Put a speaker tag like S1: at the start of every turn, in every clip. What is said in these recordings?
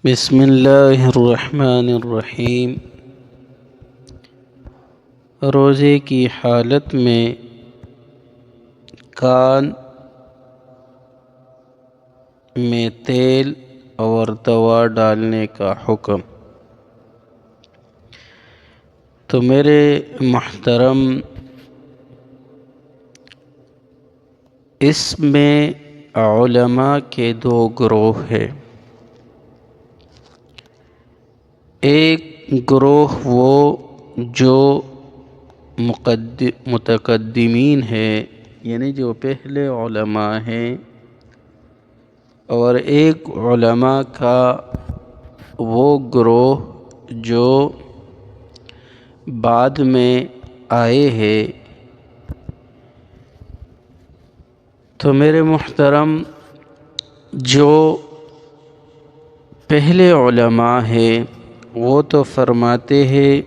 S1: بسم اللہ الرحمن الرحیم۔ روزے کی حالت میں کان میں تیل اور دوا ڈالنے کا حکم۔ تو میرے محترم، اس میں علماء کے دو گروہ ہیں۔ ایک گروہ وہ جو متقدمین ہیں، یعنی جو پہلے علماء ہیں، اور ایک علماء کا وہ گروہ جو بعد میں آئے ہیں۔ تو میرے محترم، جو پہلے علماء ہیں وہ تو فرماتے ہیں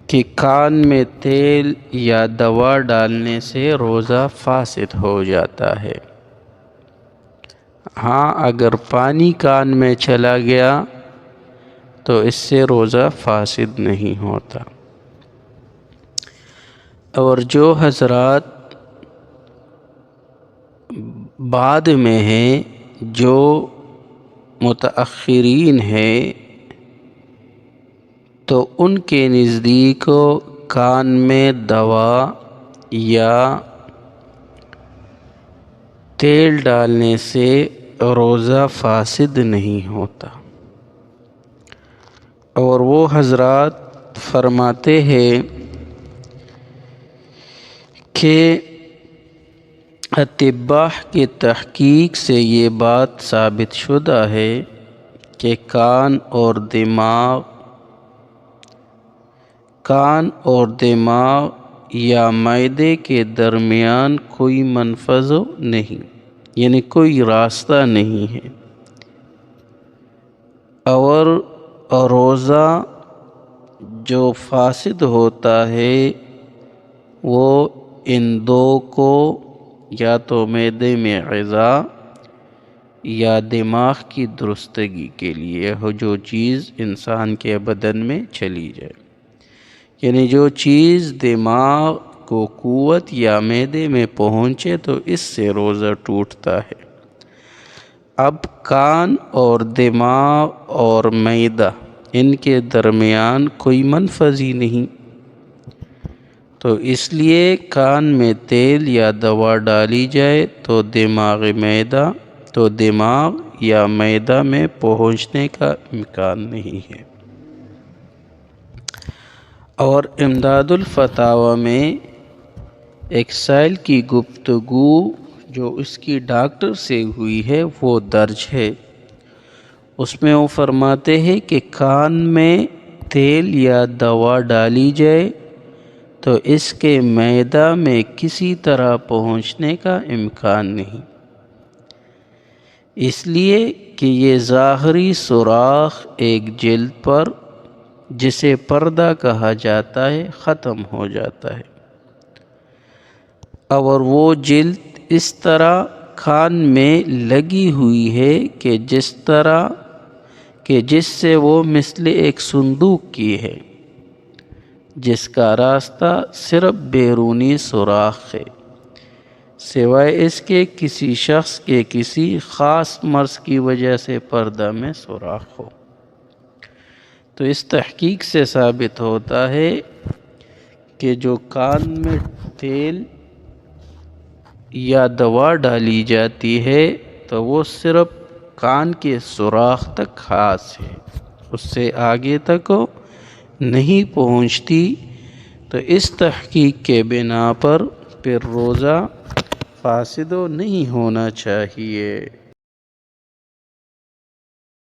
S1: کہ کان میں تیل یا دوا ڈالنے سے روزہ فاسد ہو جاتا ہے۔ ہاں، اگر پانی کان میں چلا گیا تو اس سے روزہ فاسد نہیں ہوتا۔ اور جو حضرات بعد میں ہیں، جو متأخرین ہیں، تو ان کے نزدیک کان میں دوا یا تیل ڈالنے سے روزہ فاسد نہیں ہوتا۔ اور وہ حضرات فرماتے ہیں کہ اطباء کی تحقیق سے یہ بات ثابت شدہ ہے کہ کان اور دماغ یا معدے کے درمیان کوئی منفذ نہیں، یعنی کوئی راستہ نہیں ہے، اور روزہ جو فاسد ہوتا ہے وہ ان دو کو یا تو معدے میں غذا یا دماغ کی درستگی کے لیے ہو، جو چیز انسان کے بدن میں چلی جائے، یعنی جو چیز دماغ کو قوت یا معدے میں پہنچے تو اس سے روزہ ٹوٹتا ہے۔ اب کان اور دماغ اور معدہ، ان کے درمیان کوئی منفذ ہی نہیں، تو اس لیے کان میں تیل یا دوا ڈالی جائے تو دماغ یا معدہ میں پہنچنے کا امکان نہیں ہے۔ اور امداد الفتاوی میں ایک سائل کی گفتگو جو اس کی ڈاکٹر سے ہوئی ہے وہ درج ہے۔ اس میں وہ فرماتے ہیں کہ کان میں تیل یا دوا ڈالی جائے تو اس کے معدہ میں کسی طرح پہنچنے کا امکان نہیں، اس لیے کہ یہ ظاہری سوراخ ایک جلد پر، جسے پردہ کہا جاتا ہے، ختم ہو جاتا ہے، اور وہ جلد اس طرح کان میں لگی ہوئی ہے کہ جس سے وہ مثل ایک صندوق کی ہے، جس کا راستہ صرف بیرونی سوراخ ہے، سوائے اس کے کسی شخص کے کسی خاص مرض کی وجہ سے پردہ میں سوراخ ہو۔ تو اس تحقیق سے ثابت ہوتا ہے کہ جو کان میں تیل یا دوا ڈالی جاتی ہے تو وہ صرف کان کے سوراخ تک خاص ہے، اس سے آگے تک نہیں پہنچتی۔ تو اس تحقیق کے بنا پر پھر روزہ فاسد نہیں ہونا چاہیے۔